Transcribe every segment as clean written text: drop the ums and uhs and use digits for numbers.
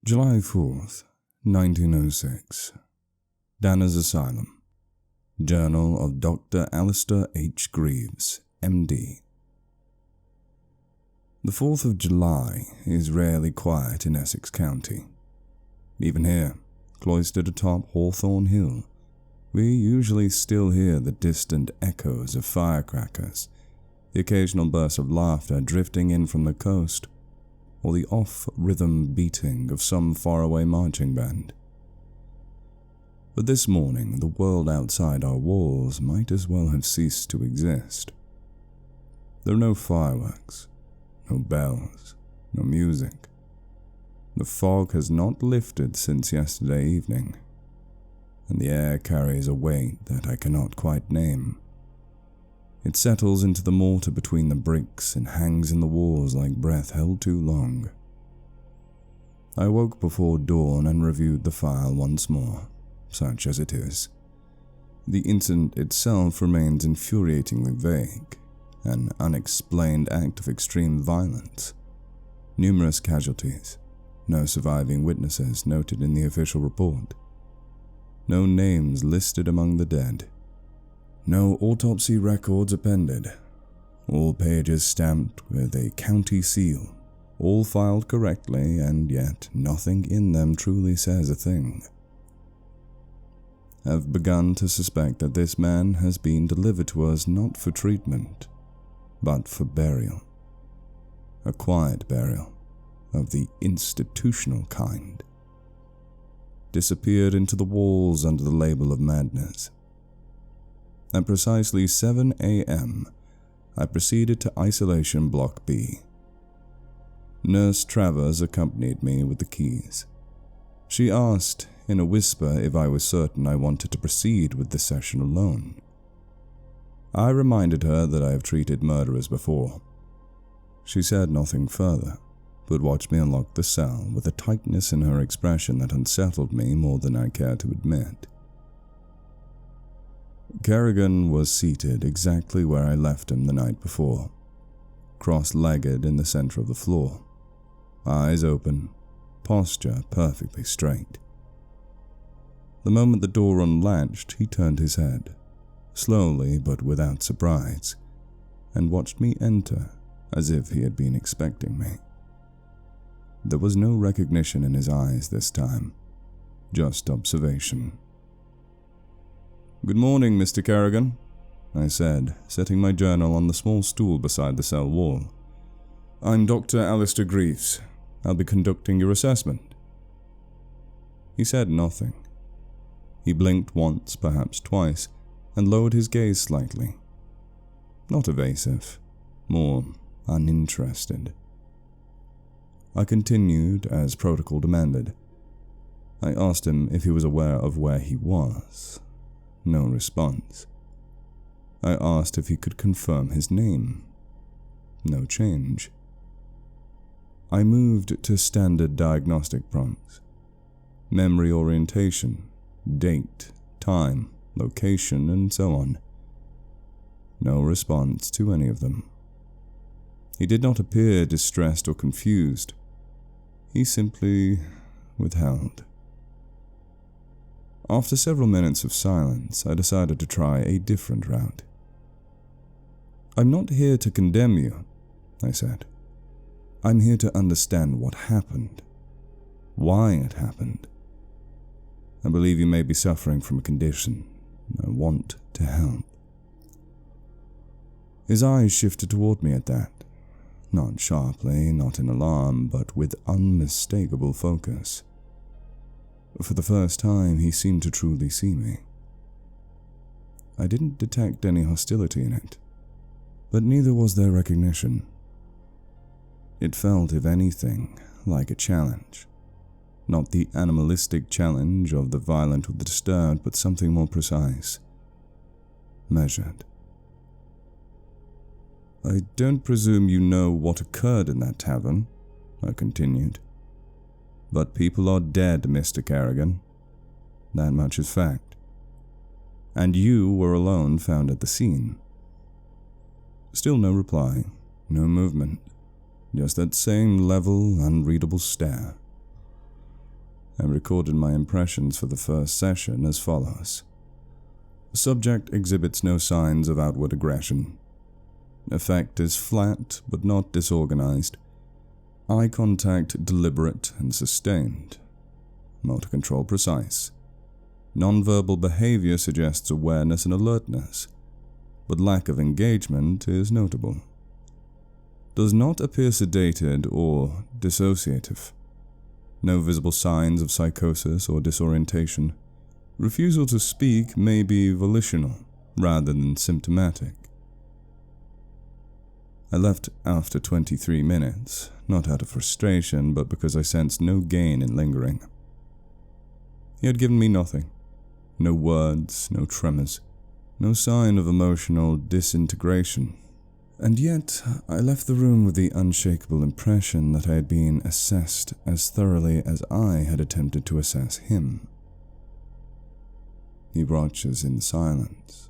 July 4th, 1906. Danner's Asylum. Journal of Dr. Alistair H. Greaves, M.D. The 4th of July is rarely quiet in Essex County. Even here, cloistered atop Hawthorne Hill, we usually still hear the distant echoes of firecrackers, the occasional burst of laughter drifting in from the coast, or the off-rhythm beating of some faraway marching band. But this morning, the world outside our walls might as well have ceased to exist. There are no fireworks, no bells, no music. The fog has not lifted since yesterday evening, and the air carries a weight that I cannot quite name. It settles into the mortar between the bricks and hangs in the walls like breath held too long. I woke before dawn and reviewed the file once more, such as it is. The incident itself remains infuriatingly vague, an unexplained act of extreme violence. Numerous casualties, no surviving witnesses noted in the official report. No names listed among the dead. No autopsy records appended. All pages stamped with a county seal, all filed correctly, and yet nothing in them truly says a thing. I've begun to suspect that this man has been delivered to us not for treatment, but for burial. A quiet burial of the institutional kind. Disappeared into the walls under the label of madness. At precisely 7 a.m., I proceeded to Isolation Block B. Nurse Travers accompanied me with the keys. She asked in a whisper if I was certain I wanted to proceed with the session alone. I reminded her that I have treated murderers before. She said nothing further, but watched me unlock the cell with a tightness in her expression that unsettled me more than I cared to admit. Kerrigan was seated exactly where I left him the night before, cross-legged in the center of the floor, eyes open, posture perfectly straight. The moment the door unlatched, he turned his head, slowly but without surprise, and watched me enter as if he had been expecting me. There was no recognition in his eyes this time, just observation. "Good morning, Mr. Kerrigan," I said, setting my journal on the small stool beside the cell wall. "I'm Dr. Alistair Greaves. I'll be conducting your assessment." He said nothing. He blinked once, perhaps twice, and lowered his gaze slightly. Not evasive, more uninterested. I continued as protocol demanded. I asked him if he was aware of where he was. No response. I asked if he could confirm his name. No change. I moved to standard diagnostic prompts. Memory orientation, date, time, location, and so on. No response to any of them. He did not appear distressed or confused. He simply withheld. After several minutes of silence, I decided to try a different route. "I'm not here to condemn you," I said. "I'm here to understand what happened, why it happened. I believe you may be suffering from a condition. I want to help." His eyes shifted toward me at that, not sharply, not in alarm, but with unmistakable focus. For the first time, he seemed to truly see me. I didn't detect any hostility in it, but neither was there recognition. It felt, if anything, like a challenge. Not the animalistic challenge of the violent or the disturbed, but something more precise, measured. "I don't presume you know what occurred in that tavern," I continued. "But people are dead, Mr. Kerrigan. That much is fact. And you were alone found at the scene." Still no reply, no movement, just that same level, unreadable stare. I recorded my impressions for the first session as follows. Subject exhibits no signs of outward aggression. Effect is flat but not disorganized. Eye contact deliberate and sustained. Motor control precise. Nonverbal behavior suggests awareness and alertness, but lack of engagement is notable. Does not appear sedated or dissociative. No visible signs of psychosis or disorientation. Refusal to speak may be volitional rather than symptomatic. I left after 23 minutes, not out of frustration, but because I sensed no gain in lingering. He had given me nothing. No words, no tremors, no sign of emotional disintegration. And yet, I left the room with the unshakable impression that I had been assessed as thoroughly as I had attempted to assess him. He watches in silence,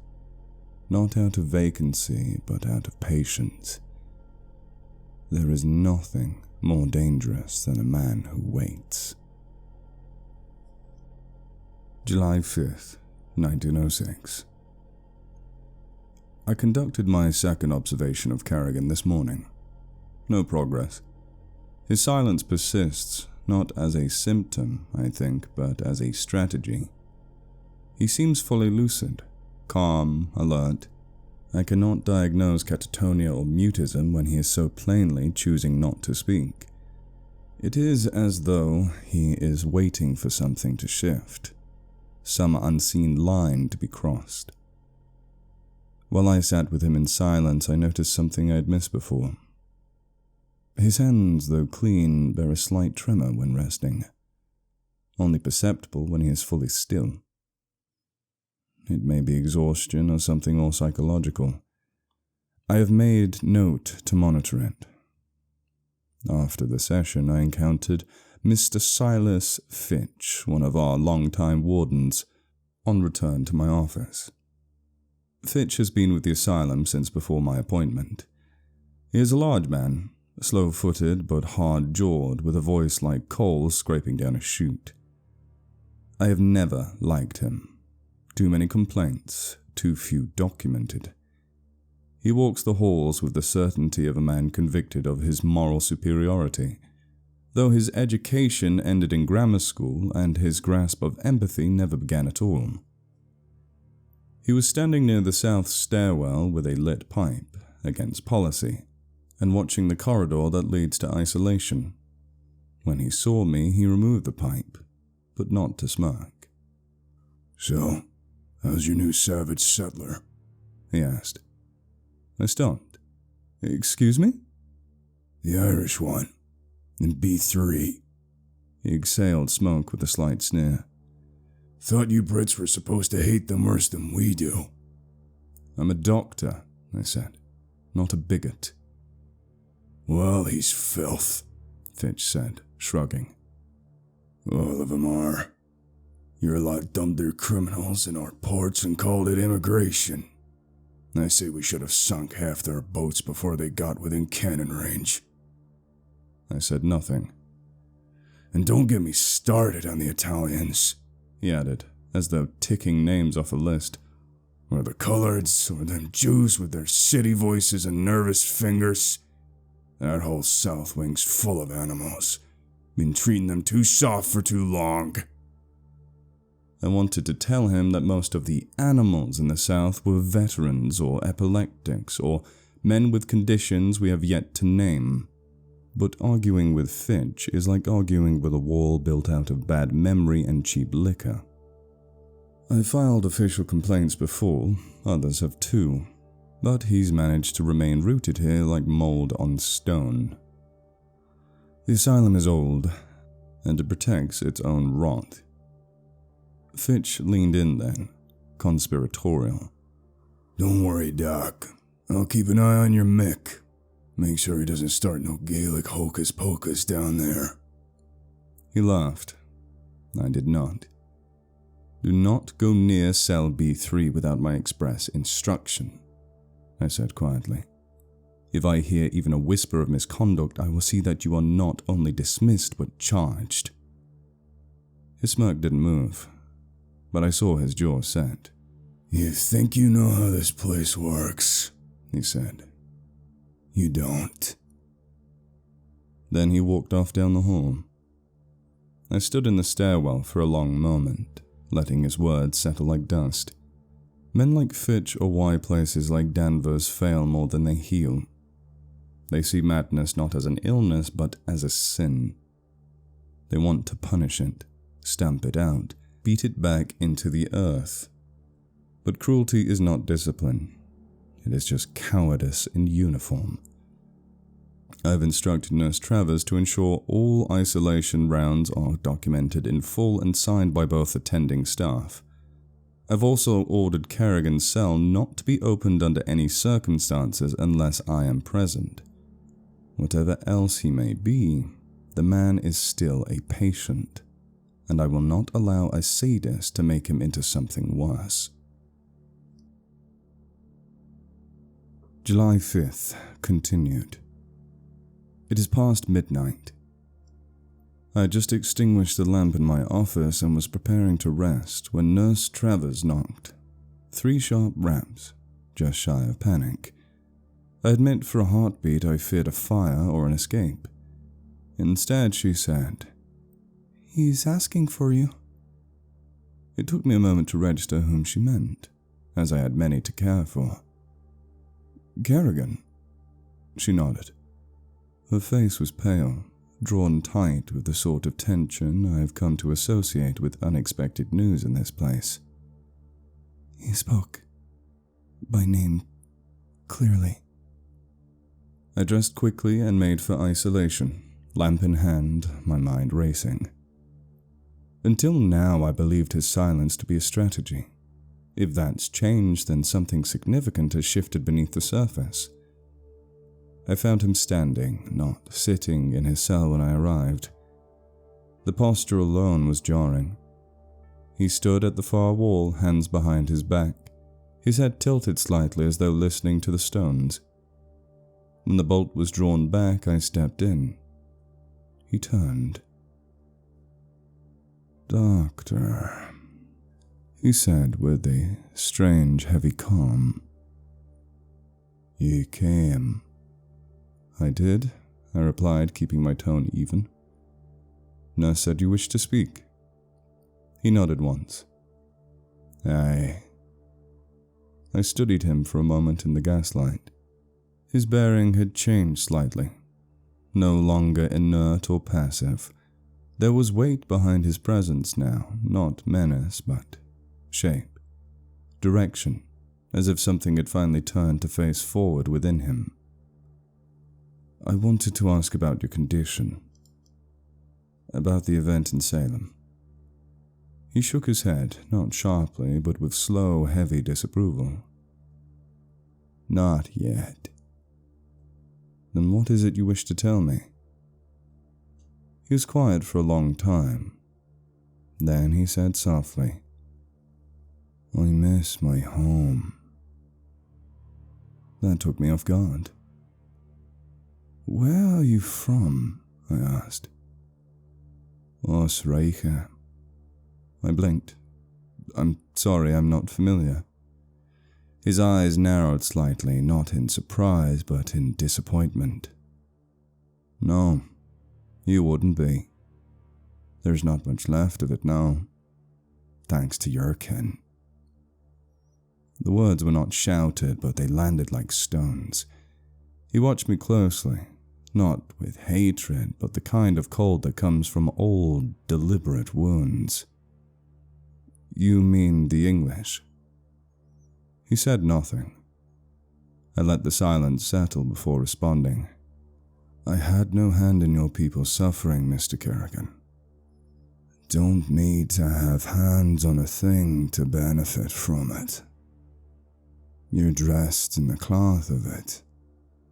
not out of vacancy, but out of patience. There is nothing more dangerous than a man who waits. July 5th, 1906. I conducted my second observation of Kerrigan this morning. No progress. His silence persists, not as a symptom, I think, but as a strategy. He seems fully lucid, calm, alert. I cannot diagnose catatonia or mutism when he is so plainly choosing not to speak. It is as though he is waiting for something to shift, some unseen line to be crossed. While I sat with him in silence, I noticed something I had missed before. His hands, though clean, bear a slight tremor when resting, only perceptible when he is fully still. It may be exhaustion or something more psychological. I have made note to monitor it. After the session, I encountered Mr. Silas Fitch, one of our long-time wardens, on return to my office. Fitch has been with the asylum since before my appointment. He is a large man, slow-footed but hard-jawed, with a voice like coal scraping down a chute. I have never liked him. Too many complaints, too few documented. He walks the halls with the certainty of a man convicted of his moral superiority, though his education ended in grammar school and his grasp of empathy never began at all. He was standing near the south stairwell with a lit pipe, against policy, and watching the corridor that leads to isolation. When he saw me, he removed the pipe, but not to smirk. "So, how's your new savage settler?" he asked. I stopped. Excuse me? "The Irish one, in B3. He exhaled smoke with a slight sneer. "Thought you Brits were supposed to hate them worse than we do." I'm a doctor, I said, not a bigot. "Well, he's filth," Fitch said, shrugging. "All of 'em are. Your lot dumped their criminals in our ports and called it immigration. I say we should have sunk half their boats before they got within cannon range." I said nothing. "And don't get me started on the Italians," he added, as though ticking names off a list. "Or the coloreds, or them Jews with their city voices and nervous fingers. That whole South Wing's full of animals. Been treating them too soft for too long." I wanted to tell him that most of the animals in the South were veterans or epileptics or men with conditions we have yet to name. But arguing with Fitch is like arguing with a wall built out of bad memory and cheap liquor. I filed official complaints before, others have too, but he's managed to remain rooted here like mold on stone. The asylum is old, and it protects its own rot. Fitch leaned in then, conspiratorial. "Don't worry, Doc. I'll keep an eye on your Mick. Make sure he doesn't start no Gaelic hocus-pocus down there." He laughed. I did not. Do not go near cell B3 without my express instruction, I said quietly. If I hear even a whisper of misconduct, I will see that you are not only dismissed but charged. His smirk didn't move, but I saw his jaw set. You think you know how this place works, he said. You don't. Then he walked off down the hall. I stood in the stairwell for a long moment, letting his words settle like dust. Men like Fitch or why places like Danvers fail more than they heal. They see madness not as an illness, but as a sin. They want to punish it, stamp it out, beat it back into the earth. But cruelty is not discipline. It is just cowardice in uniform. I've instructed Nurse Travers to ensure all isolation rounds are documented in full and signed by both attending staff. I've also ordered Kerrigan's cell not to be opened under any circumstances unless I am present. Whatever else he may be, the man is still a patient, and I will not allow a sadist to make him into something worse. July 5th, continued. It is past midnight. I had just extinguished the lamp in my office and was preparing to rest when Nurse Travers knocked. 3 sharp raps, just shy of panic. I admit for a heartbeat I feared a fire or an escape. Instead, she said, "He's asking for you." It took me a moment to register whom she meant, as I had many to care for. "Kerrigan?" She nodded. Her face was pale, drawn tight with the sort of tension I have come to associate with unexpected news in this place. "He spoke by name clearly." I dressed quickly and made for isolation, lamp in hand, my mind racing. Until now, I believed his silence to be a strategy. If that's changed, then something significant has shifted beneath the surface. I found him standing, not sitting, in his cell when I arrived. The posture alone was jarring. He stood at the far wall, hands behind his back, his head tilted slightly as though listening to the stones. When the bolt was drawn back, I stepped in. He turned. "Doctor," he said with a strange, heavy calm. "You came." "I did," I replied, keeping my tone even. "Nurse said you wished to speak." He nodded once. "Aye." I studied him for a moment in the gaslight. His bearing had changed slightly. No longer inert or passive. There was weight behind his presence now, not menace, but shape, direction, as if something had finally turned to face forward within him. "I wanted to ask about your condition, about the event in Salem." He shook his head, not sharply, but with slow, heavy disapproval. "Not yet." "Then what is it you wish to tell me?" He was quiet for a long time. Then he said softly, "I miss my home." That took me off guard. "Where are you from?" I asked. "Österreich." I blinked. "I'm sorry, I'm not familiar." His eyes narrowed slightly, not in surprise, but in disappointment. "No, you wouldn't be. There's not much left of it now, thanks to your kin." The words were not shouted, but they landed like stones. He watched me closely, not with hatred, but the kind of cold that comes from old, deliberate wounds. "You mean the English?" He said nothing. I let the silence settle before responding. "I had no hand in your people's suffering, Mr. Kerrigan. Don't need to have hands on a thing to benefit from it. You're dressed in the cloth of it.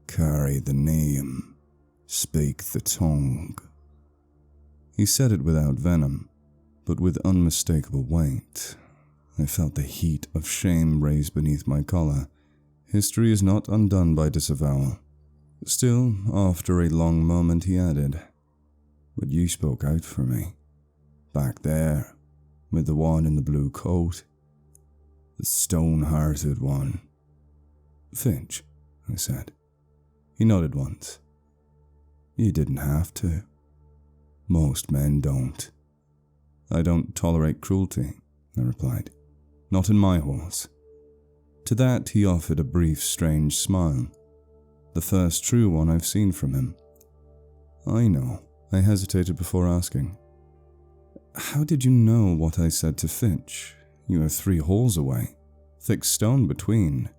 Carry the name. Speak the tongue." He said it without venom, but with unmistakable weight. I felt the heat of shame raise beneath my collar. History is not undone by disavowal. Still, after a long moment, he added, "But you spoke out for me. back there, with the one in the blue coat. The stone-hearted one." "Finch," I said. He nodded once. "You didn't have to. Most men don't." "I don't tolerate cruelty," I replied. "Not in my horse." To that he offered a brief, strange smile, the first true one I've seen from him. "I know," I hesitated before asking. "How did you know what I said to Finch? You are 3 halls away, thick stone between."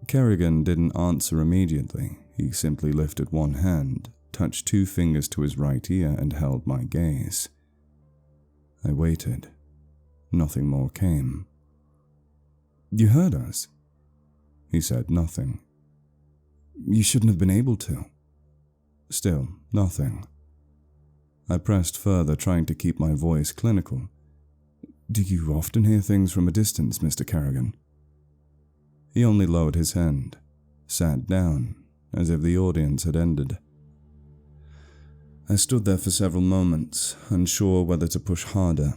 Kerrigan didn't answer immediately. He simply lifted one hand, touched 2 fingers to his right ear, and held my gaze. I waited. Nothing more came. "You heard us?" He said nothing. "You shouldn't have been able to." Still, nothing. I pressed further, trying to keep my voice clinical. "Do you often hear things from a distance, Mr. Kerrigan?" He only lowered his hand, sat down, as if the audience had ended. I stood there for several moments, unsure whether to push harder,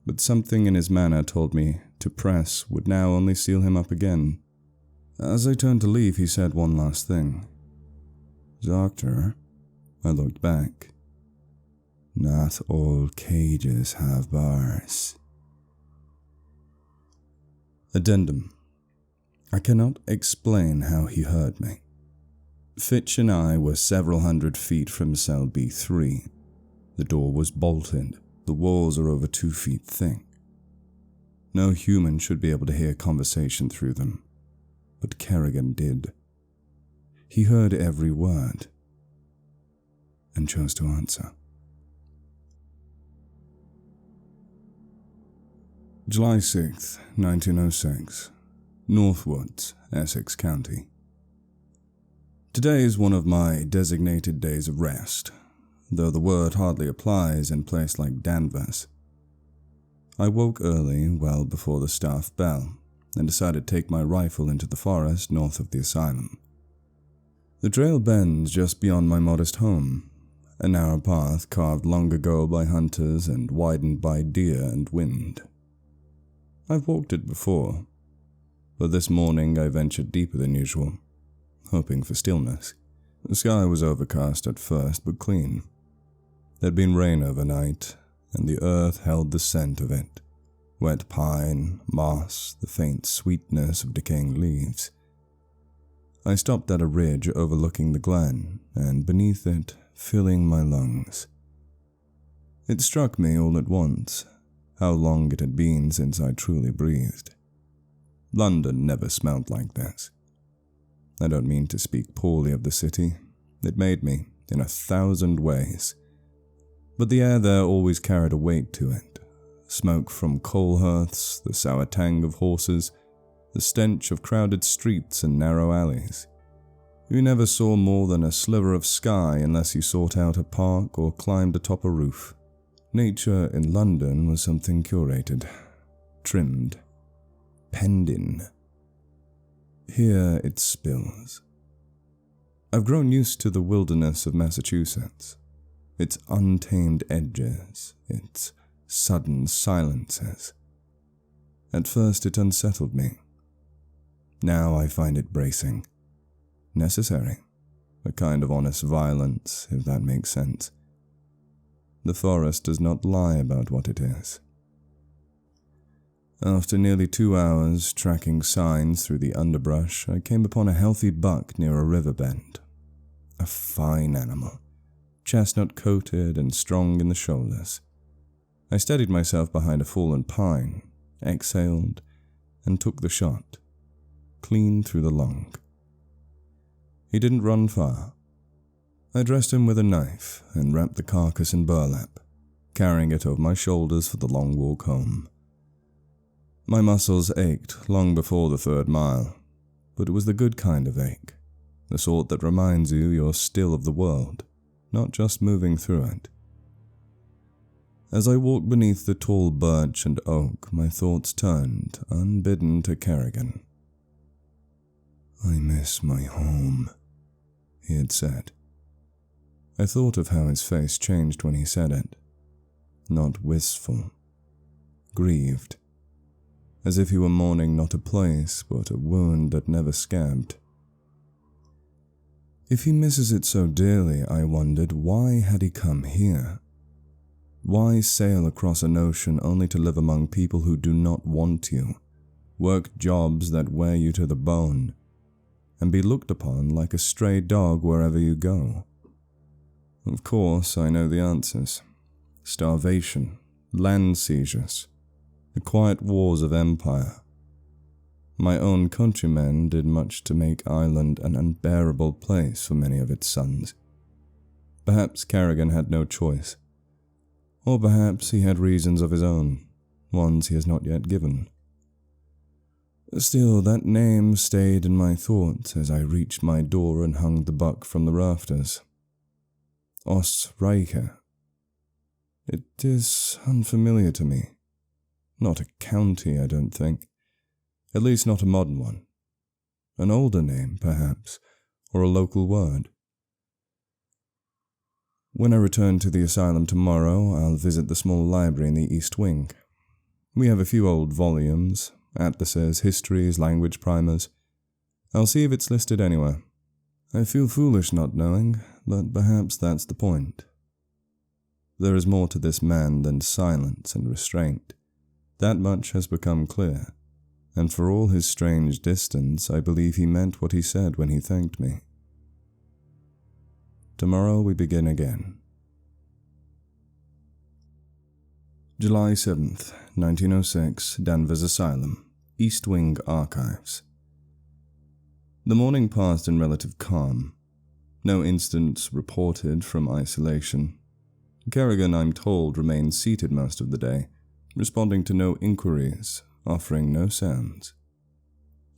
but something in his manner told me to press would now only seal him up again. As I turned to leave, he said one last thing. "Doctor," I looked back. "Not all cages have bars." Addendum. I cannot explain how he heard me. Fitch and I were several hundred feet from cell B3. The door was bolted. The walls are over 2 feet thick. No human should be able to hear conversation through them, but Kerrigan did. He heard every word and chose to answer. July 6th, 1906. Northwoods, Essex County. Today is one of my designated days of rest, though the word hardly applies in a place like Danvers. I woke early, well before the staff bell, and decided to take my rifle into the forest north of the asylum. The trail bends just beyond my modest home, a narrow path carved long ago by hunters and widened by deer and wind. I've walked it before, but this morning I ventured deeper than usual, hoping for stillness. The sky was overcast at first, but clean. There'd been rain overnight, and the earth held the scent of it. Wet pine, moss, the faint sweetness of decaying leaves. I stopped at a ridge overlooking the glen, and beneath it, filling my lungs. It struck me all at once how long it had been since I truly breathed. London never smelled like this. I don't mean to speak poorly of the city. It made me, in 1,000 ways. But the air there always carried a weight to it. Smoke from coal hearths, the sour tang of horses, the stench of crowded streets and narrow alleys. You never saw more than a sliver of sky unless you sought out a park or climbed atop a roof. Nature in London was something curated, trimmed, penned in. Here it spills. I've grown used to the wilderness of Massachusetts, its untamed edges, its sudden silences. At first it unsettled me. Now I find it bracing, necessary, a kind of honest violence, if that makes sense. The forest does not lie about what it is. After nearly 2 hours tracking signs through the underbrush, I came upon a healthy buck near a river bend. A fine animal, chestnut-coated and strong in the shoulders. I steadied myself behind a fallen pine, exhaled, and took the shot, clean through the lung. He didn't run far. I dressed him with a knife and wrapped the carcass in burlap, carrying it over my shoulders for the long walk home. My muscles ached long before the 3rd mile, but it was the good kind of ache, the sort that reminds you you're still of the world, not just moving through it. As I walked beneath the tall birch and oak, my thoughts turned, unbidden, to Kerrigan. "I miss my home," he had said. I thought of how his face changed when he said it. not wistful. Grieved, as if he were mourning not a place, but a wound that never scabbed. If he misses it so dearly, I wondered, why had he come here? Why sail across an ocean only to live among people who do not want you, work jobs that wear you to the bone, and be looked upon like a stray dog wherever you go? Of course, I know the answers. Starvation, land seizures, the quiet wars of empire. My own countrymen did much to make Ireland an unbearable place for many of its sons. Perhaps Kerrigan had no choice. Or perhaps he had reasons of his own, ones he has not yet given. Still, that name stayed in my thoughts as I reached my door and hung the buck from the rafters. Osreiche. It is unfamiliar to me. Not a county, I don't think. At least not a modern one. An older name, perhaps, or a local word. When I return to the asylum tomorrow, I'll visit the small library in the East Wing. We have a few old volumes, atlases, histories, language primers. I'll see if it's listed anywhere. I feel foolish not knowing, but perhaps that's the point. There is more to this man than silence and restraint. That much has become clear, and for all his strange distance, I believe he meant what he said when he thanked me. Tomorrow we begin again. July 7th, 1906, Danvers Asylum, East Wing Archives. The morning passed in relative calm. No incidents reported from isolation. Kerrigan, I'm told, remained seated most of the day, responding to no inquiries, offering no sounds.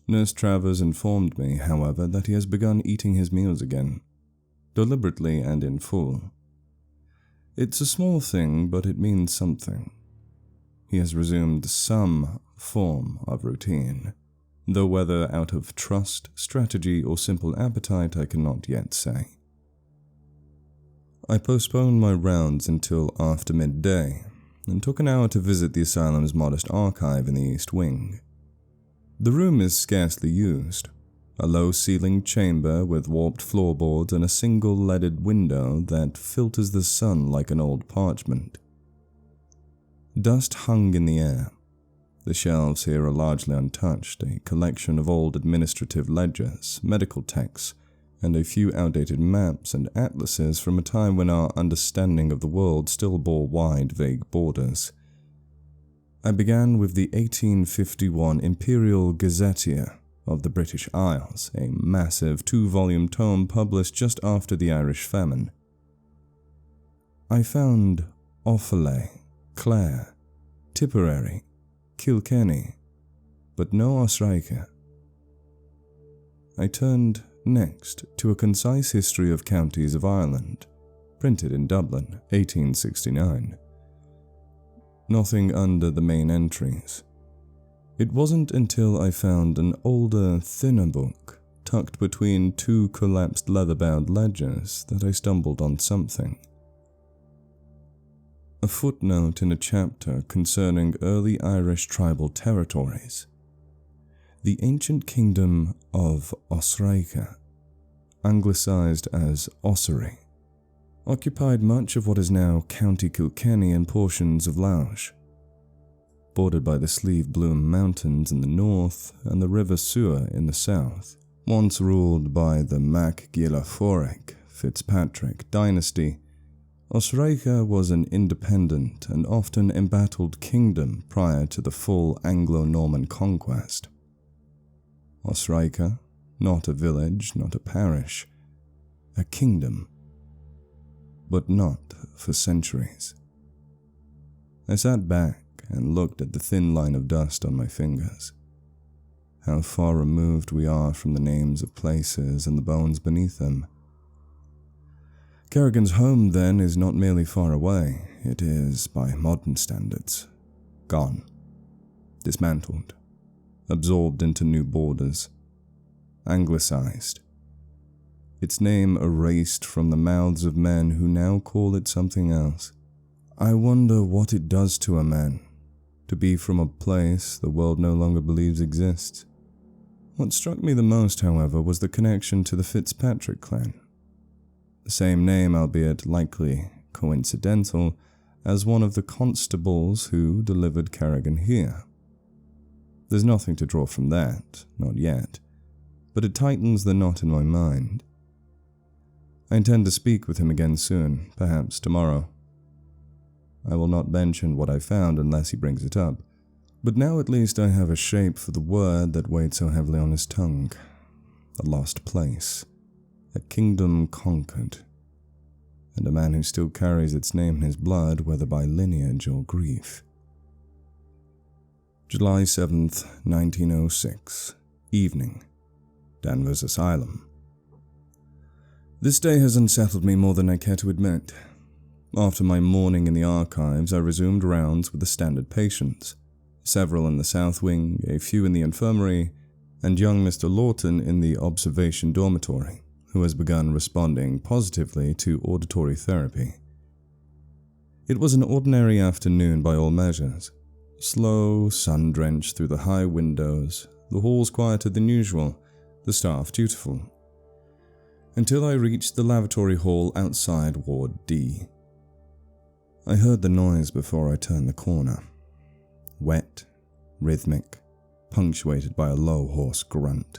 Nurse Travers informed me, however, that he has begun eating his meals again, deliberately and in full. It's a small thing, but it means something. He has resumed some form of routine, though whether out of trust, strategy, or simple appetite I cannot yet say. I postponed my rounds until after midday, and took an hour to visit the asylum's modest archive in the East Wing. The room is scarcely used, a low-ceilinged chamber with warped floorboards and a single leaded window that filters the sun like an old parchment. Dust hung in the air. The shelves here are largely untouched, a collection of old administrative ledgers, medical texts, and a few outdated maps and atlases from a time when our understanding of the world still bore wide, vague borders. I began with the 1851 Imperial Gazetteer of the British Isles, a massive 2-volume tome published just after the Irish famine. I found Offaly, Clare, Tipperary, Kilkenny, but no Osreiche. I turned next to a concise history of counties of Ireland, printed in Dublin, 1869. Nothing under the main entries. It wasn't until I found an older, thinner book, tucked between 2 collapsed leather-bound ledgers, that I stumbled on something. A footnote in a chapter concerning early Irish tribal territories. The ancient kingdom of Osreiche, anglicised as Ossory, occupied much of what is now County Kilkenny and portions of Louth, bordered by the Slieve Bloom Mountains in the north and the River Suir in the south. Once ruled by the Mac Gilaforric Fitzpatrick dynasty, Osreiche was an independent and often embattled kingdom prior to the full Anglo-Norman conquest. Osreiche, not a village, not a parish, a kingdom, but not for centuries. I sat back and looked at the thin line of dust on my fingers. How far removed we are from the names of places and the bones beneath them. Kerrigan's home, then, is not merely far away, it is, by modern standards, gone, dismantled, absorbed into new borders, anglicised, its name erased from the mouths of men who now call it something else. I wonder what it does to a man to be from a place the world no longer believes exists. What struck me the most, however, was the connection to the Fitzpatrick clan. The same name, albeit likely coincidental, as one of the constables who delivered Kerrigan here. There's nothing to draw from that, not yet, but it tightens the knot in my mind. I intend to speak with him again soon, perhaps tomorrow. I will not mention what I found unless he brings it up, but now at least I have a shape for the word that weighed so heavily on his tongue. A lost place, a kingdom conquered, and a man who still carries its name in his blood, whether by lineage or grief. July 7th, 1906, evening, Danvers Asylum. This day has unsettled me more than I care to admit. After my morning in the archives, I resumed rounds with the standard patients, several in the south wing, a few in the infirmary, and young Mr. Lawton in the observation dormitory, who has begun responding positively to auditory therapy. It was an ordinary afternoon by all measures. Slow, sun-drenched through the high windows, the halls quieter than usual, the staff dutiful. Until I reached the lavatory hall outside Ward D. I heard the noise before I turned the corner. Wet, rhythmic, punctuated by a low, hoarse grunt.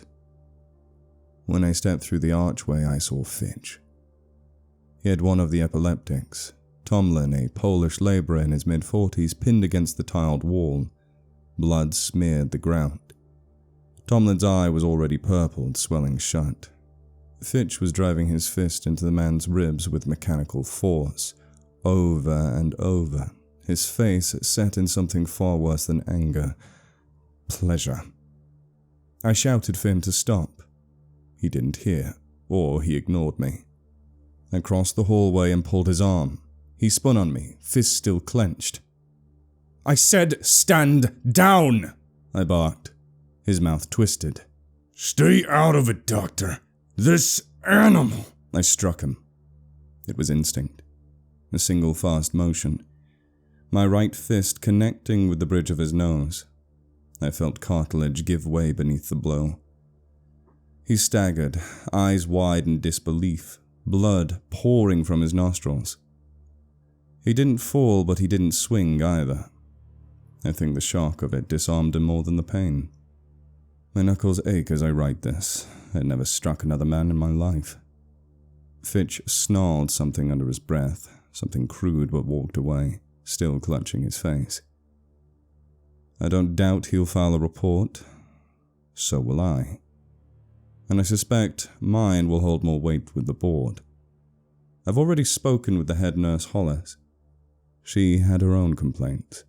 When I stepped through the archway, I saw Fitch. He had one of the epileptics. Tomlin, a Polish laborer in his mid-40s, pinned against the tiled wall. Blood smeared the ground. Tomlin's eye was already purpled, swelling shut. Fitch was driving his fist into the man's ribs with mechanical force, over and over, his face set in something far worse than anger. Pleasure. I shouted for him to stop. He didn't hear, or he ignored me. I crossed the hallway and pulled his arm. He spun on me, fist still clenched. "I said stand down!" I barked. His mouth twisted. Stay out of it, Doctor. This animal. I struck him. It was instinct. A single fast motion. My right fist connecting with the bridge of his nose. I felt cartilage give way beneath the blow. He staggered, eyes wide in disbelief, blood pouring from his nostrils. He didn't fall, but he didn't swing either. I think the shock of it disarmed him more than the pain. My knuckles ache as I write this. I'd never struck another man in my life. Fitch snarled something under his breath, something crude, but walked away, still clutching his face. I don't doubt he'll file a report. So will I. And I suspect mine will hold more weight with the board. I've already spoken with the head nurse Hollis. She had her own complaints.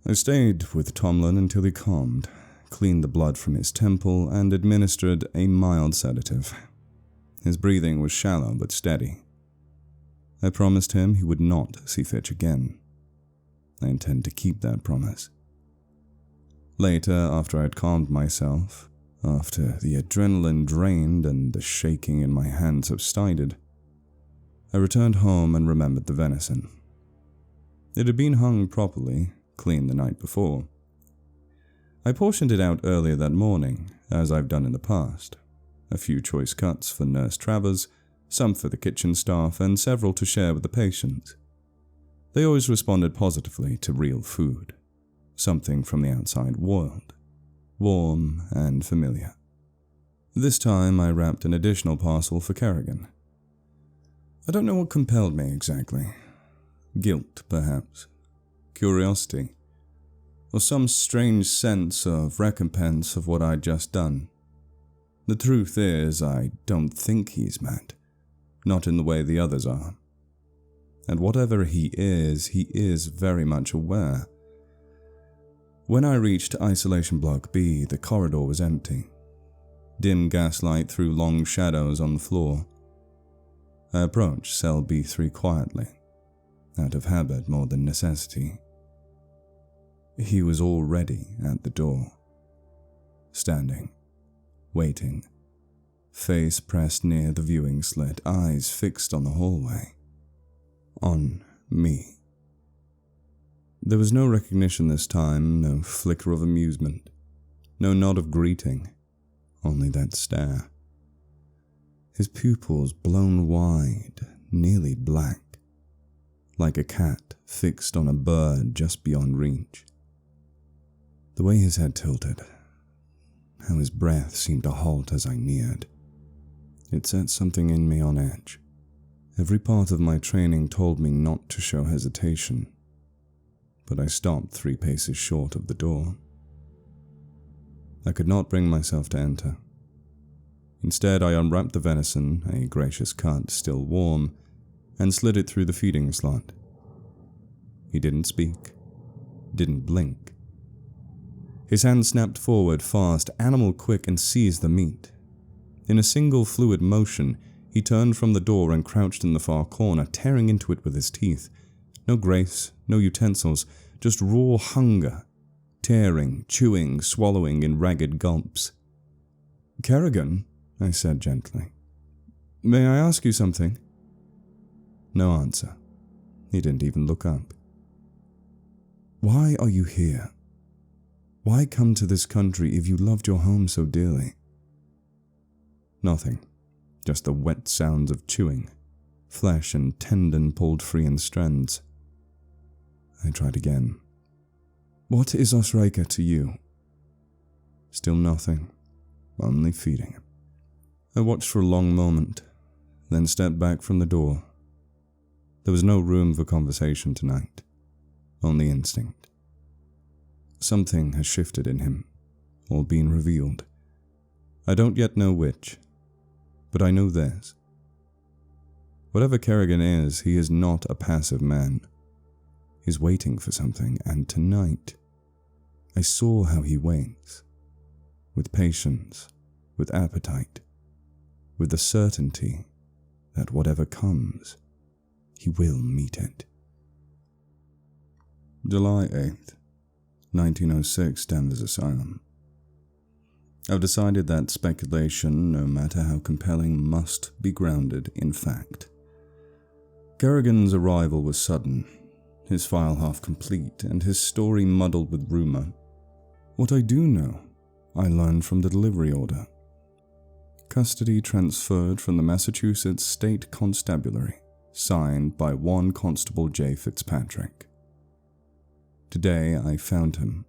I stayed with Tomlin until he calmed, cleaned the blood from his temple, and administered a mild sedative. His breathing was shallow but steady. I promised him he would not see Fitch again. I intend to keep that promise. Later, after I had calmed myself, after the adrenaline drained and the shaking in my hand subsided, I returned home and remembered the venison. It had been hung properly, cleaned the night before. I portioned it out earlier that morning, as I've done in the past. A few choice cuts for Nurse Travers, some for the kitchen staff, and several to share with the patients. They always responded positively to real food, something from the outside world, warm and familiar. This time I wrapped an additional parcel for Kerrigan. I don't know what compelled me exactly. Guilt, perhaps. Curiosity. Or some strange sense of recompense of what I'd just done. The truth is, I don't think he's mad. Not in the way the others are. And whatever he is very much aware. When I reached Isolation Block B, the corridor was empty. Dim gaslight threw long shadows on the floor. I approached cell B3 quietly, out of habit more than necessity. He was already at the door, standing, waiting, face pressed near the viewing slit, eyes fixed on the hallway, on me. There was no recognition this time, no flicker of amusement, no nod of greeting, only that stare. His pupils blown wide, nearly black, like a cat fixed on a bird just beyond reach. The way his head tilted, how his breath seemed to halt as I neared, it set something in me on edge. Every part of my training told me not to show hesitation, but I stopped 3 paces short of the door. I could not bring myself to enter. Instead, I unwrapped the venison, a gracious cut still warm, and slid it through the feeding slot. He didn't speak, didn't blink. His hand snapped forward fast, animal quick, and seized the meat. In a single fluid motion, he turned from the door and crouched in the far corner, tearing into it with his teeth. No grace, no utensils, just raw hunger, tearing, chewing, swallowing in ragged gulps. "Kerrigan," I said gently, "may I ask you something?" No answer. He didn't even look up. "Why are you here? Why come to this country if you loved your home so dearly?" Nothing, just the wet sounds of chewing, flesh and tendon pulled free in strands. I tried again. "What is Osrika to you?" Still nothing, only feeding. I watched for a long moment, then stepped back from the door. There was no room for conversation tonight, only instinct. Something has shifted in him, or been revealed. I don't yet know which, but I know this. Whatever Kerrigan is, he is not a passive man. He's waiting for something, and tonight, I saw how he waits. With patience, with appetite, with the certainty that whatever comes, he will meet it. July 8th, 1906, Danvers Asylum. I've decided that speculation, no matter how compelling, must be grounded in fact. Kerrigan's arrival was sudden, his file half complete, and his story muddled with rumor. What I do know, I learned from the delivery order. Custody transferred from the Massachusetts State Constabulary, signed by one Constable J. Fitzpatrick. Today I found him.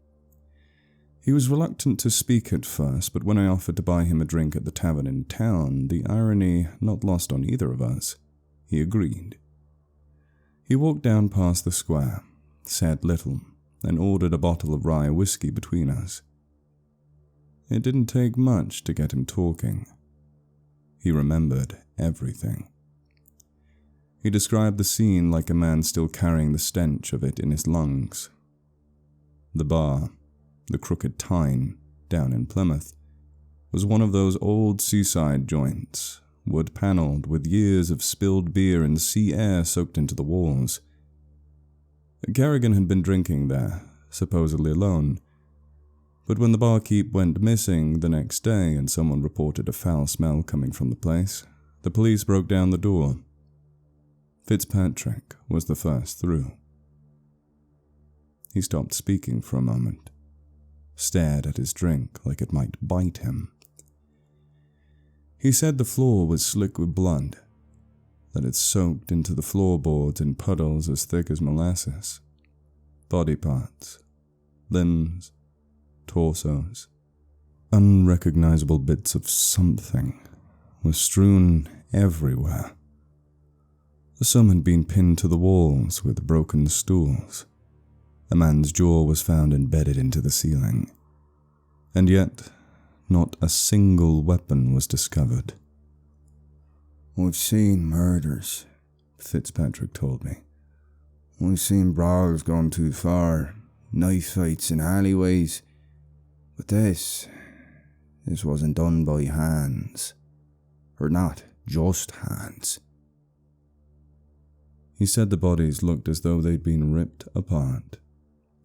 He was reluctant to speak at first, but when I offered to buy him a drink at the tavern in town, the irony not lost on either of us, he agreed. He walked down past the square, said little, and ordered a bottle of rye whiskey between us. It didn't take much to get him talking. He remembered everything. He described the scene like a man still carrying the stench of it in his lungs. The bar, the Crooked Tyne, down in Plymouth, was one of those old seaside joints, wood-panelled with years of spilled beer and sea air soaked into the walls. Kerrigan had been drinking there, supposedly alone, but when the barkeep went missing the next day and someone reported a foul smell coming from the place, the police broke down the door. Fitzpatrick was the first through. He stopped speaking for a moment, stared at his drink like it might bite him. He said the floor was slick with blood, that it soaked into the floorboards in puddles as thick as molasses. Body parts, limbs, torsos, unrecognizable bits of something were strewn everywhere. Some had been pinned to the walls with broken stools. A man's jaw was found embedded into the ceiling. And yet, not a single weapon was discovered. "I've seen murders," Fitzpatrick told me. "I've seen brawls gone too far, knife fights in alleyways. But this wasn't done by hands. Or not just hands." He said the bodies looked as though they'd been ripped apart,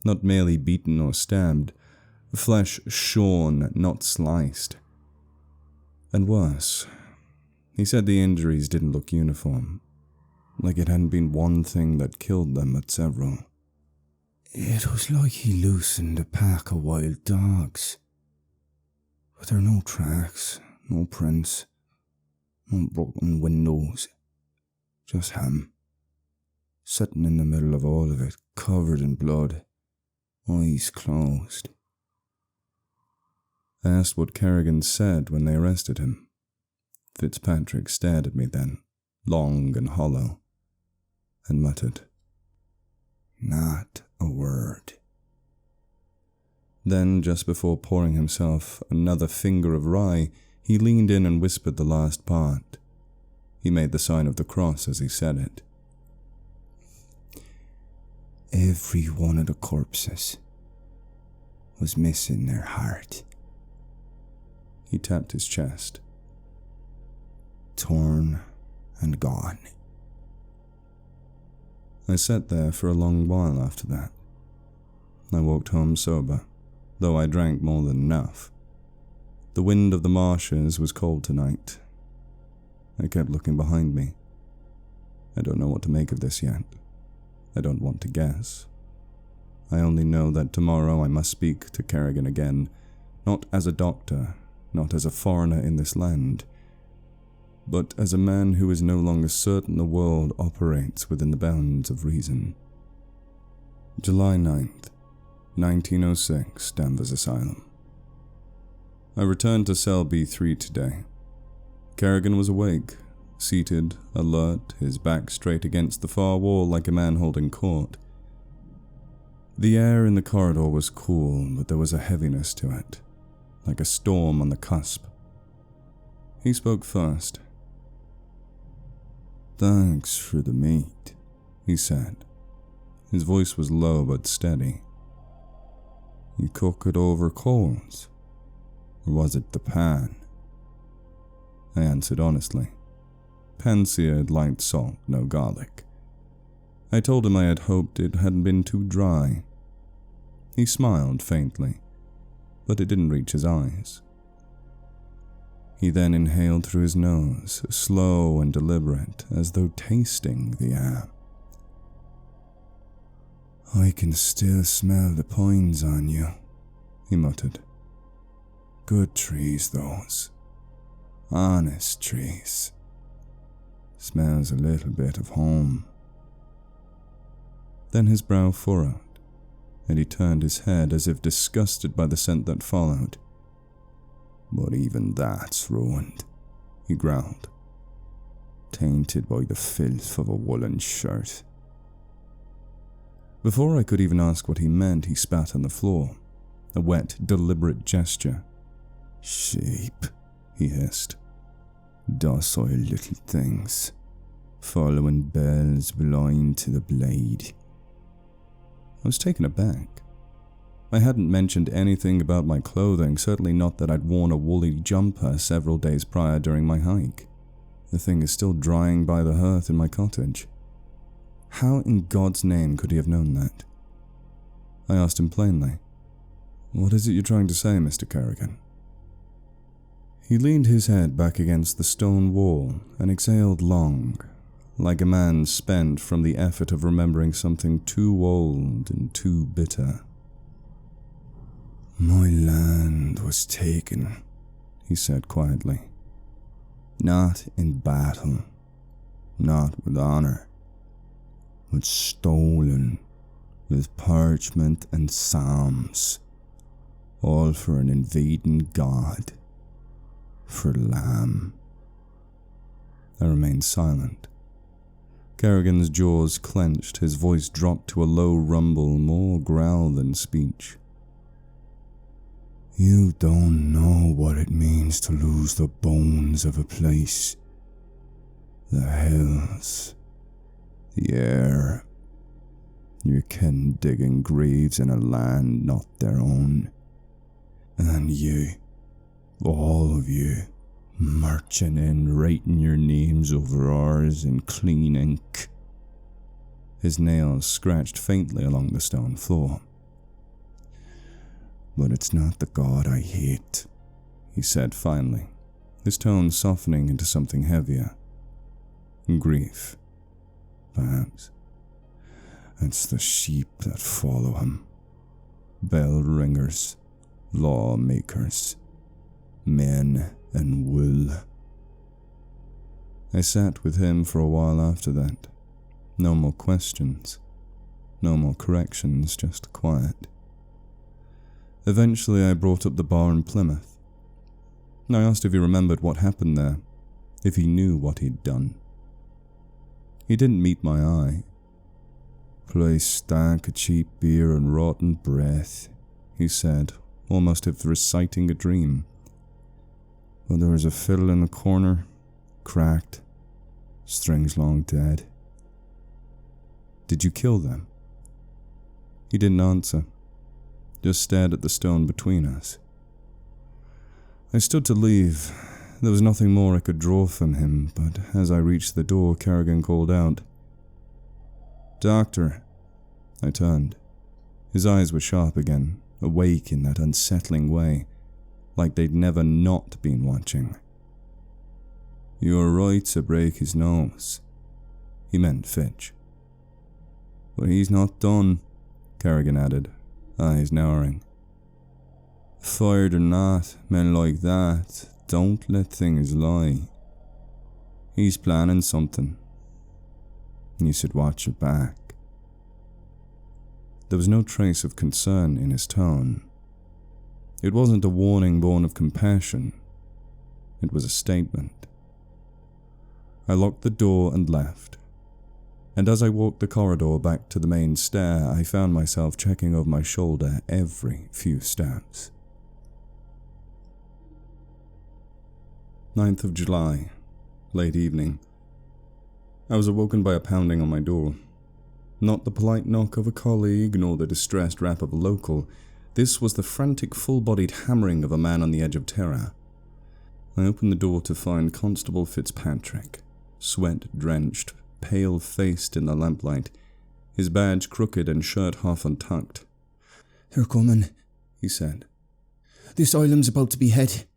not merely beaten or stabbed, flesh shorn, not sliced. And worse, he said the injuries didn't look uniform, like it hadn't been one thing that killed them, but several. It was like he loosened a pack of wild dogs. But there are no tracks, no prints, no broken windows. Just him, sitting in the middle of all of it, covered in blood, eyes closed. I asked what Kerrigan said when they arrested him. Fitzpatrick stared at me then, long and hollow, and muttered, "Not a word." Then, just before pouring himself another finger of rye, he leaned in and whispered the last part. He made the sign of the cross as he said it. Every one of the corpses was missing their heart. He tapped his chest. Torn and gone. I sat there for a long while after that. I walked home sober, though I drank more than enough. The wind of the marshes was cold tonight. I kept looking behind me. I don't know what to make of this yet. I don't want to guess. I only know that tomorrow I must speak to Kerrigan again, not as a doctor, not as a foreigner in this land, but as a man who is no longer certain the world operates within the bounds of reason. July 9th, 1906, Danvers Asylum. I returned to cell B3 today. Kerrigan was awake, seated, alert, his back straight against the far wall like a man holding court. The air in the corridor was cool, but there was a heaviness to it, like a storm on the cusp. He spoke first. "Thanks for the meat," he said. His voice was low but steady. "You cook it over coals, or was it the pan?" I answered honestly. Pan-seared light salt, no garlic. I told him I had hoped it hadn't been too dry. He smiled faintly, but it didn't reach his eyes. He then inhaled through his nose, slow and deliberate, as though tasting the air. "I can still smell the pines on you," he muttered. "Good trees, those. Honest trees. Smells a little bit of home." Then his brow furrowed, and he turned his head as if disgusted by the scent that followed. "But even that's ruined," he growled. "Tainted by the filth of a woolen shirt." Before I could even ask what he meant, he spat on the floor, a wet, deliberate gesture. "Sheep," he hissed. "Docile little things, following bells blind to the blade." I was taken aback. I hadn't mentioned anything about my clothing, certainly not that I'd worn a woolly jumper several days prior during my hike. The thing is still drying by the hearth in my cottage. How in God's name could he have known that? I asked him plainly, "What is it you're trying to say, Mr. Kerrigan?" He leaned his head back against the stone wall and exhaled long, like a man spent from the effort of remembering something too old and too bitter. "My land was taken," he said quietly. "Not in battle, not with honor, but stolen with parchment and psalms, all for an invading god, for lamb." I remained silent. Kerrigan's jaws clenched, his voice dropped to a low rumble, more growl than speech. "You don't know what it means to lose the bones of a place. The hills, the air. Your kin digging graves in a land not their own. And you, all of you, marching in, writing your names over ours in clean ink." His nails scratched faintly along the stone floor. "But it's not the God I hate," he said finally, his tone softening into something heavier. Grief, perhaps. It's the sheep that follow him. Bell ringers, lawmakers, men and wool. I sat with him for a while after that. No more questions. No more corrections, just quiet. Eventually I brought up the bar in Plymouth. I asked if he remembered what happened there, if he knew what he'd done. He didn't meet my eye. Place stank of cheap beer and rotten breath, he said, almost as if reciting a dream. But there was a fiddle in the corner, cracked, strings long dead. Did you kill them? He didn't answer, just stared at the stone between us. I stood to leave. There was nothing more I could draw from him, but as I reached the door, Kerrigan called out, "Doctor." I turned. His eyes were sharp again, awake in that unsettling way, like they'd never not been watching. "You were right to break his nose." He meant Fitch. "But he's not done," Kerrigan added, eyes narrowing. "Fired or not, men like that don't let things lie. He's planning something. You should watch your back." There was no trace of concern in his tone. It wasn't a warning born of compassion. It was a statement. I locked the door and left. And as I walked the corridor back to the main stair, I found myself checking over my shoulder every few steps. 9th of July, late evening. I was awoken by a pounding on my door. Not the polite knock of a colleague, nor the distressed rap of a local. This was the frantic, full-bodied hammering of a man on the edge of terror. I opened the door to find Constable Fitzpatrick, sweat-drenched, pale-faced in the lamplight, his badge crooked and shirt half untucked. "They're coming," he said. "The asylum's about to be hit."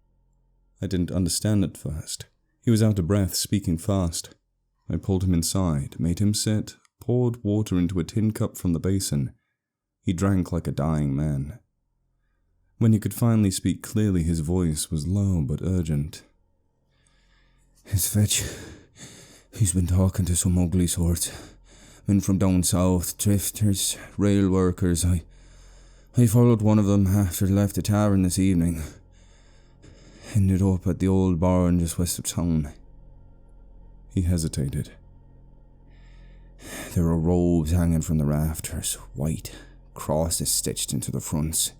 I didn't understand at first. He was out of breath, speaking fast. I pulled him inside, made him sit, poured water into a tin cup from the basin. He drank like a dying man. When he could finally speak clearly, his voice was low but urgent. "It's Fitch. He's been talking to some ugly sorts. Men from down south, drifters, rail workers. I followed one of them after they left the tavern this evening. Ended up at the old barn just west of town." He hesitated. "There are robes hanging from the rafters, white, crosses stitched into the fronts."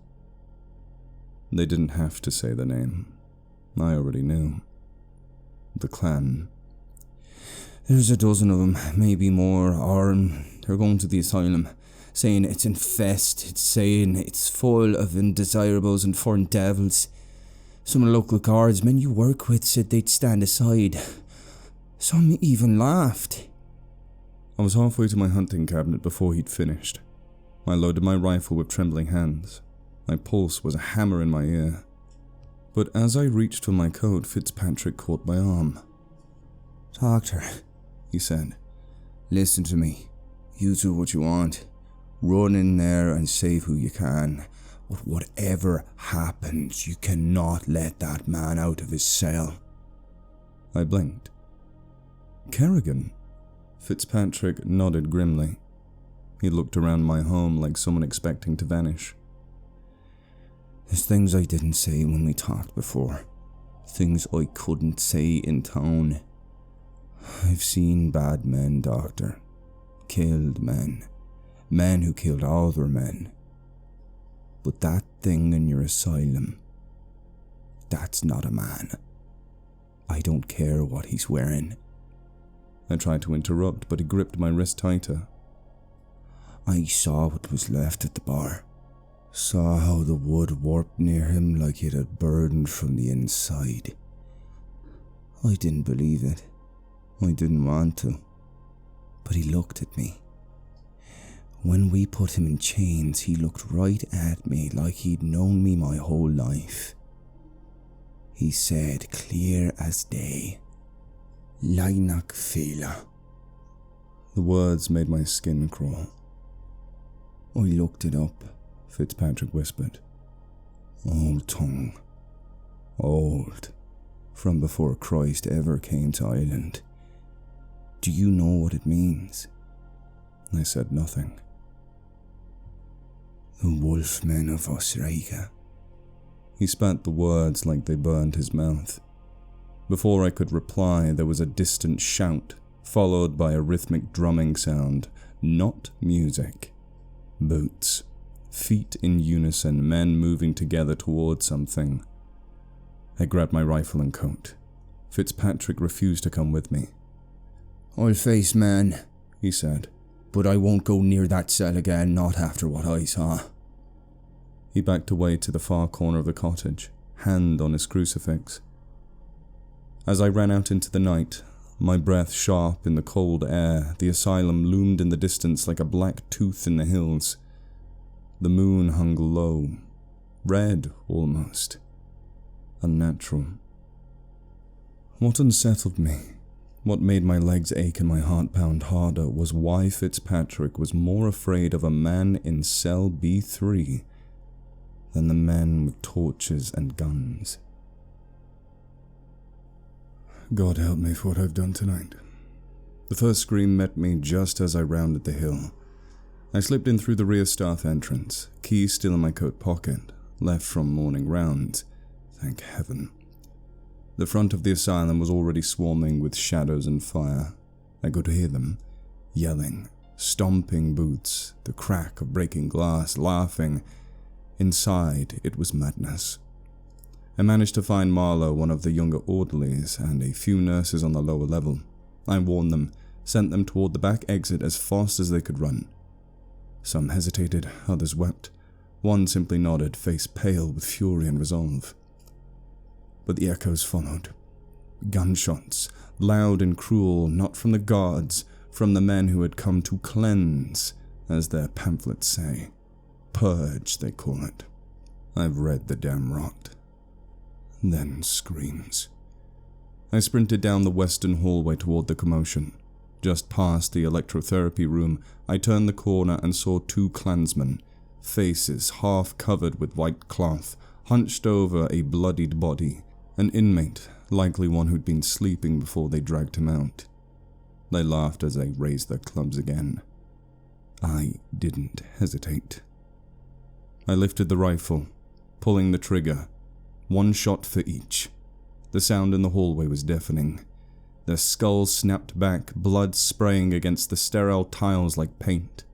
They didn't have to say the name. I already knew. The clan. "There's a dozen of them, maybe more, armed. They're going to the asylum, saying it's infested, saying it's full of undesirables and foreign devils. Some of the local guardsmen you work with said they'd stand aside. Some even laughed." I was halfway to my hunting cabinet before he'd finished. I loaded my rifle with trembling hands. My pulse was a hammer in my ear. But as I reached for my coat, Fitzpatrick caught my arm. "Doctor," he said, "listen to me. You do what you want. Run in there and save who you can. But whatever happens, you cannot let that man out of his cell." I blinked. "Kerrigan?" Fitzpatrick nodded grimly. He looked around my home like someone expecting to vanish. "There's things I didn't say when we talked before. Things I couldn't say in town. I've seen bad men, Doctor. Killed men. Men who killed other men. But that thing in your asylum, that's not a man. I don't care what he's wearing." I tried to interrupt, but he gripped my wrist tighter. "I saw what was left at the bar. Saw how the wood warped near him like it had burned from the inside. I didn't believe it. I didn't want to. But he looked at me. When we put him in chains, he looked right at me like he'd known me my whole life. He said, clear as day, Lainak Fela." The words made my skin crawl. I looked it up, Fitzpatrick whispered. Old tongue. Old. From before Christ ever came to Ireland. Do you know what it means? I said nothing. The wolfmen of Osrega. He spat the words like they burned his mouth. Before I could reply, there was a distant shout, followed by a rhythmic drumming sound, not music. Boots. Feet in unison, men moving together towards something. I grabbed my rifle and coat. Fitzpatrick refused to come with me. I'll face man, he said, but I won't go near that cell again, not after what I saw. He backed away to the far corner of the cottage, hand on his crucifix. As I ran out into the night, my breath sharp in the cold air, the asylum loomed in the distance like a black tooth in the hills. The moon hung low, red almost, unnatural. What unsettled me, what made my legs ache and my heart pound harder, was why Fitzpatrick was more afraid of a man in cell B3 than the men with torches and guns. God help me for what I've done tonight. The first scream met me just as I rounded the hill. I slipped in through the rear staff entrance, key still in my coat pocket, left from morning rounds, thank heaven. The front of the asylum was already swarming with shadows and fire. I could hear them, yelling, stomping boots, the crack of breaking glass, laughing. Inside, it was madness. I managed to find Marlowe, one of the younger orderlies, and a few nurses on the lower level. I warned them, sent them toward the back exit as fast as they could run. Some hesitated, others wept. One simply nodded, face pale with fury and resolve. But the echoes followed. Gunshots, loud and cruel, not from the guards, from the men who had come to cleanse, as their pamphlets say. Purge, they call it. I've read the damn rot. Then screams. I sprinted down the western hallway toward the commotion. Just past the electrotherapy room, I turned the corner and saw two clansmen, faces half covered with white cloth, hunched over a bloodied body, an inmate, likely one who'd been sleeping before they dragged him out. They laughed as they raised their clubs again. I didn't hesitate. I lifted the rifle, pulling the trigger, one shot for each. The sound in the hallway was deafening. Their skulls snapped back, blood spraying against the sterile tiles like paint.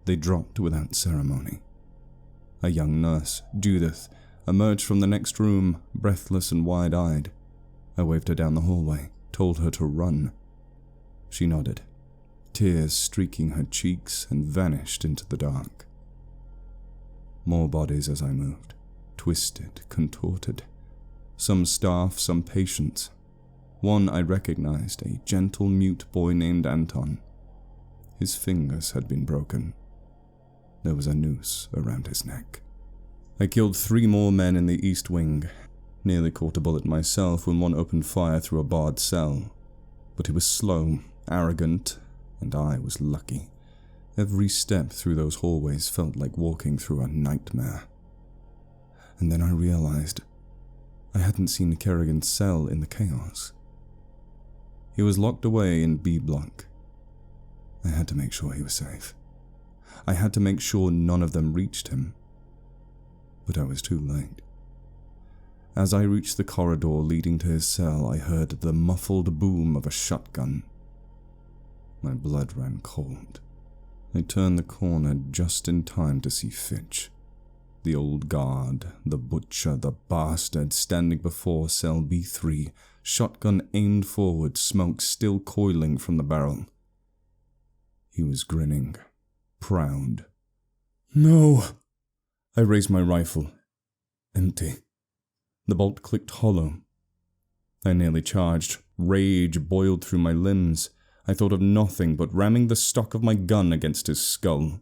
They dropped without ceremony. A young nurse, Judith, emerged from the next room, breathless and wide-eyed. I waved her down the hallway, told her to run. She nodded, tears streaking her cheeks, and vanished into the dark. More bodies as I moved, twisted, contorted. Some staff, some patients. One I recognized, a gentle, mute boy named Anton. His fingers had been broken. There was a noose around his neck. I killed 3 more men in the east wing. Nearly caught a bullet myself when one opened fire through a barred cell. But he was slow, arrogant, and I was lucky. Every step through those hallways felt like walking through a nightmare. And then I realized I hadn't seen Kerrigan's cell in the chaos. He was locked away in B block. I had to make sure he was safe. I had to make sure none of them reached him. But I was too late. As I reached the corridor leading to his cell, I heard the muffled boom of a shotgun. My blood ran cold. I turned the corner just in time to see Fitch. The old guard, the butcher, the bastard standing before cell B3, shotgun aimed forward, smoke still coiling from the barrel. He was grinning, proud. No! I raised my rifle. Empty. The bolt clicked hollow. I nearly charged. Rage boiled through my limbs. I thought of nothing but ramming the stock of my gun against his skull.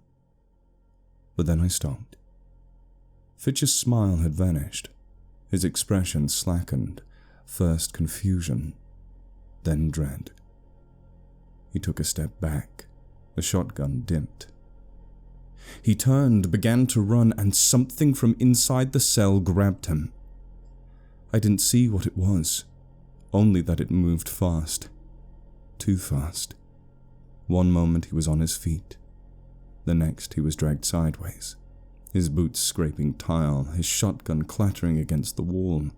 But then I stopped. Fitch's smile had vanished. His expression slackened. First confusion, then dread. He took a step back. The shotgun dipped. He turned, began to run, and something from inside the cell grabbed him. I didn't see what it was, only that it moved fast. Too fast. One moment he was on his feet. The next he was dragged sideways, his boots scraping tile, his shotgun clattering against the wall.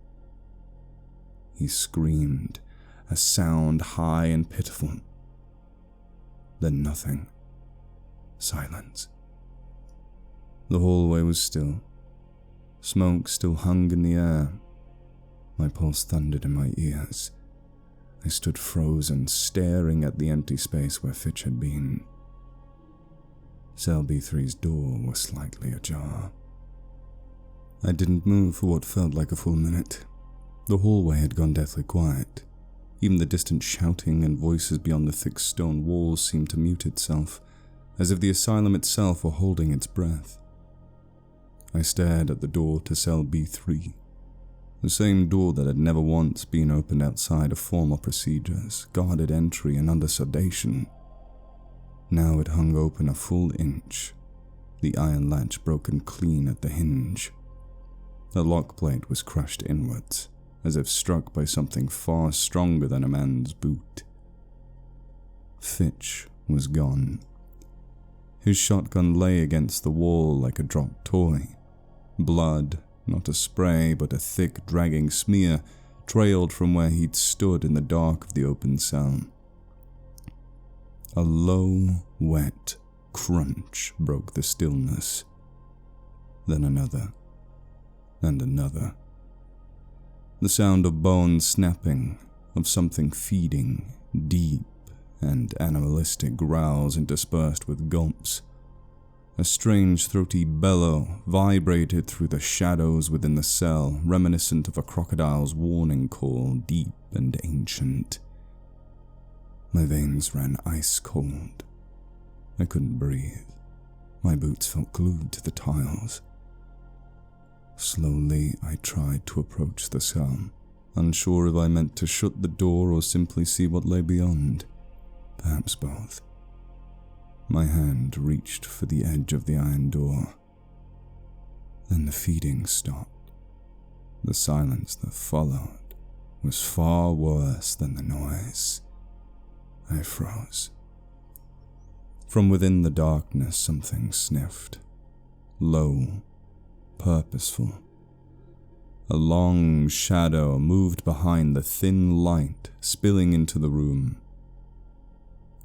He screamed, a sound high and pitiful. Then nothing. Silence. The hallway was still. Smoke still hung in the air. My pulse thundered in my ears. I stood frozen, staring at the empty space where Fitch had been. Cell B3's door was slightly ajar. I didn't move for what felt like a full minute. The hallway had gone deathly quiet. Even the distant shouting and voices beyond the thick stone walls seemed to mute itself, as if the asylum itself were holding its breath. I stared at the door to cell B3, the same door that had never once been opened outside of formal procedures, guarded entry, and under sedation. Now it hung open a full inch, the iron latch broken clean at the hinge. The lock plate was crushed inwards, as if struck by something far stronger than a man's boot. Fitch was gone. His shotgun lay against the wall like a dropped toy. Blood, not a spray but a thick dragging smear, trailed from where he'd stood in the dark of the open cell. A low, wet crunch broke the stillness. Then another, and another. The sound of bones snapping, of something feeding, deep and animalistic growls interspersed with gulps. A strange throaty bellow vibrated through the shadows within the cell, reminiscent of a crocodile's warning call, deep and ancient. My veins ran ice cold. I couldn't breathe. My boots felt glued to the tiles. Slowly, I tried to approach the cell, unsure if I meant to shut the door or simply see what lay beyond. Perhaps both. My hand reached for the edge of the iron door. Then the feeding stopped. The silence that followed was far worse than the noise. I froze. From within the darkness, something sniffed. Low, purposeful. A long shadow moved behind the thin light, spilling into the room.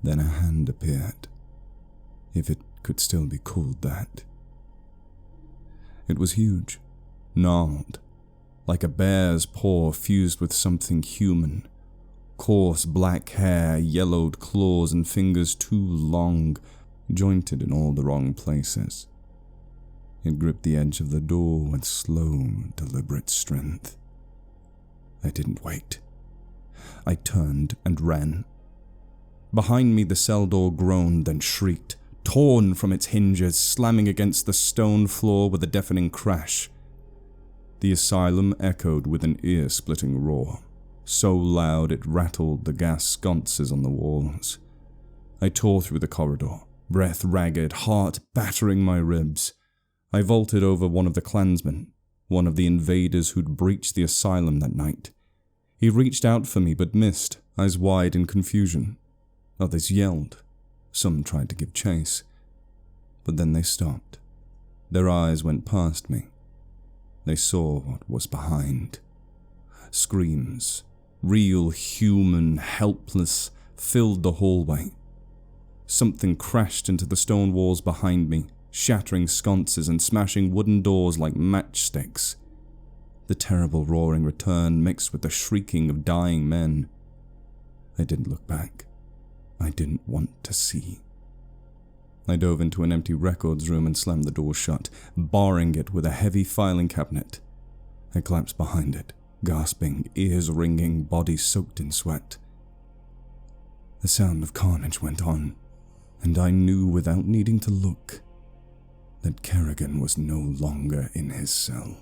Then a hand appeared, if it could still be called that. It was huge, gnarled, like a bear's paw fused with something human. Coarse black hair, yellowed claws, and fingers too long, jointed in all the wrong places. It gripped the edge of the door with slow, deliberate strength. I didn't wait. I turned and ran. Behind me, the cell door groaned, then shrieked, torn from its hinges, slamming against the stone floor with a deafening crash. The asylum echoed with an ear-splitting roar, so loud it rattled the gas sconces on the walls. I tore through the corridor, breath ragged, heart battering my ribs. I vaulted over one of the clansmen, one of the invaders who'd breached the asylum that night. He reached out for me but missed, eyes wide in confusion. Others yelled. Some tried to give chase. But then they stopped. Their eyes went past me. They saw what was behind. Screams, real, human, helpless, filled the hallway. Something crashed into the stone walls behind me, shattering sconces and smashing wooden doors like matchsticks. The terrible roaring returned, mixed with the shrieking of dying men. I didn't look back. I didn't want to see. I dove into an empty records room and slammed the door shut, barring it with a heavy filing cabinet. I collapsed behind it, gasping, ears ringing, body soaked in sweat. The sound of carnage went on, and I knew without needing to look that Kerrigan was no longer in his cell.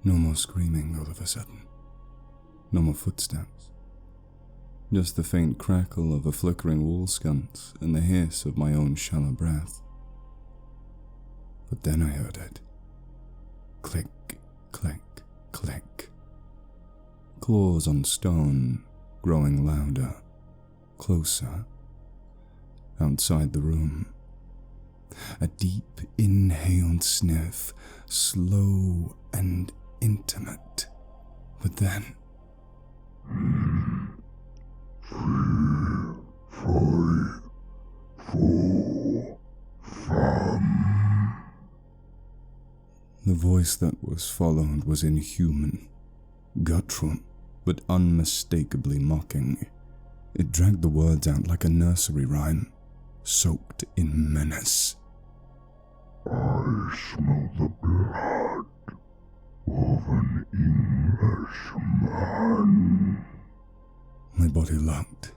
No more screaming all of a sudden. No more footsteps. Just the faint crackle of a flickering wall sconce and the hiss of my own shallow breath. But then I heard it. Click, click, click. Claws on stone, growing louder, closer. Outside the room. A deep inhaled sniff, slow and intimate. But then... 3, 5, 4, 5. The voice that was followed was inhuman, guttural, but unmistakably mocking. It dragged the words out like a nursery rhyme, soaked in menace. I smell the blood of an Englishman. My body locked.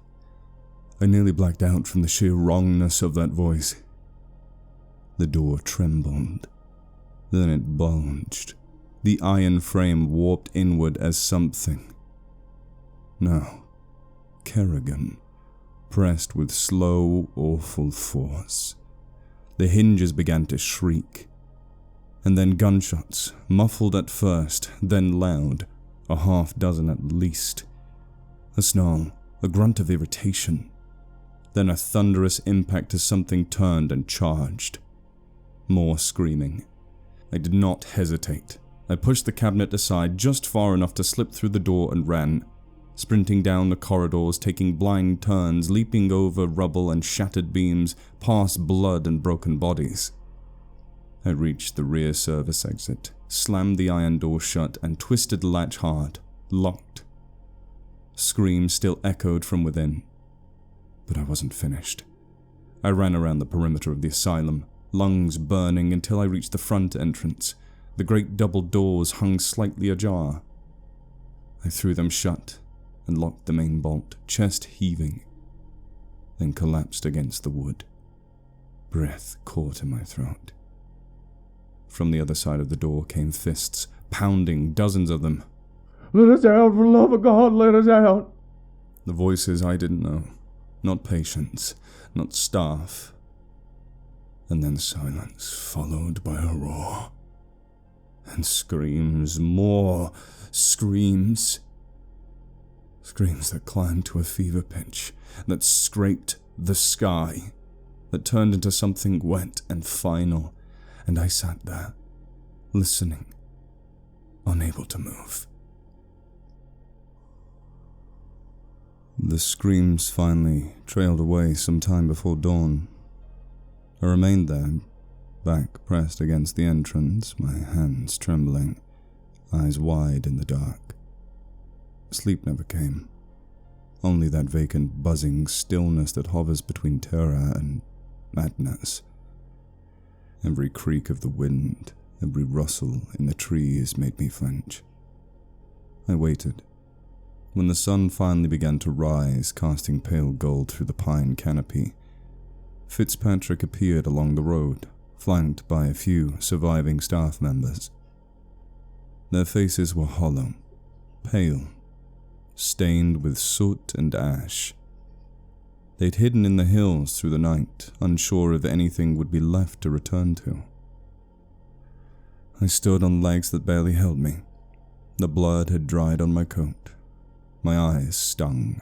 I nearly blacked out from the sheer wrongness of that voice. The door trembled. Then it bulged. The iron frame warped inward as something. No. Kerrigan, pressed with slow, awful force. The hinges began to shriek. And then gunshots, muffled at first, then loud, a half dozen at least. A snarl, a grunt of irritation. Then a thunderous impact as something turned and charged. More screaming. I did not hesitate. I pushed the cabinet aside just far enough to slip through the door and ran, sprinting down the corridors, taking blind turns, leaping over rubble and shattered beams, past blood and broken bodies. I reached the rear service exit, slammed the iron door shut, and twisted the latch hard, locked. Screams still echoed from within. But I wasn't finished. I ran around the perimeter of the asylum, lungs burning until I reached the front entrance. The great double doors hung slightly ajar. I threw them shut and locked the main bolt, chest heaving, then collapsed against the wood. Breath caught in my throat. From the other side of the door came fists, pounding, dozens of them. "Let us out, for the love of God, let us out!" The voices I didn't know, not patients, not staff. And then silence, followed by a roar. And screams, more screams. Screams that climbed to a fever pitch, that scraped the sky, that turned into something wet and final, and I sat there, listening, unable to move. The screams finally trailed away some time before dawn. I remained there, back pressed against the entrance, my hands trembling, eyes wide in the dark. Sleep never came, only that vacant buzzing stillness that hovers between terror and madness. Every creak of the wind, every rustle in the trees made me flinch. I waited. When the sun finally began to rise, casting pale gold through the pine canopy, Fitzpatrick appeared along the road, flanked by a few surviving staff members. Their faces were hollow, pale, stained with soot and ash. They'd hidden in the hills through the night, unsure if anything would be left to return to. I stood on legs that barely held me. The blood had dried on my coat. My eyes stung.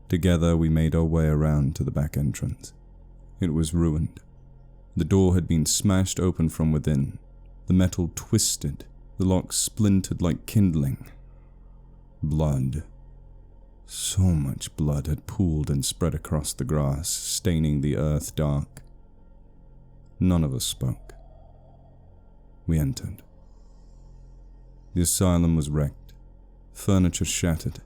Together we made our way around to the back entrance. It was ruined. The door had been smashed open from within, the metal twisted, the lock splintered like kindling. Blood. So much blood had pooled and spread across the grass, staining the earth dark. None of us spoke. We entered. The asylum was wrecked, furniture shattered,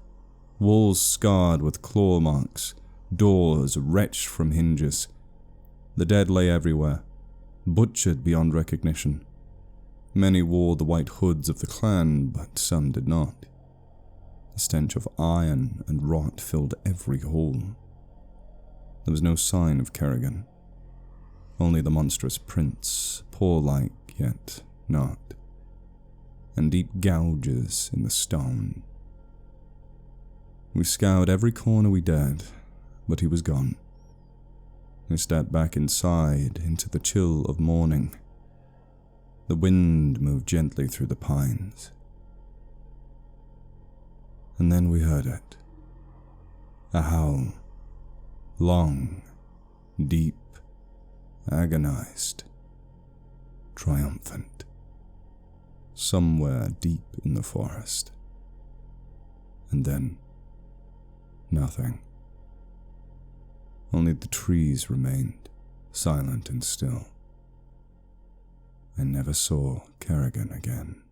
walls scarred with claw marks, doors wrenched from hinges. The dead lay everywhere, butchered beyond recognition. Many wore the white hoods of the clan, but some did not. The stench of iron and rot filled every hall. There was no sign of Kerrigan, only the monstrous prints, paw-like yet not, and deep gouges in the stone. We scoured every corner we dared, but he was gone. I stepped back inside into the chill of morning. The wind moved gently through the pines. And then we heard it. A howl. Long, deep, agonized, triumphant. Somewhere deep in the forest. And then, nothing. Only the trees remained, silent and still. I never saw Kerrigan again.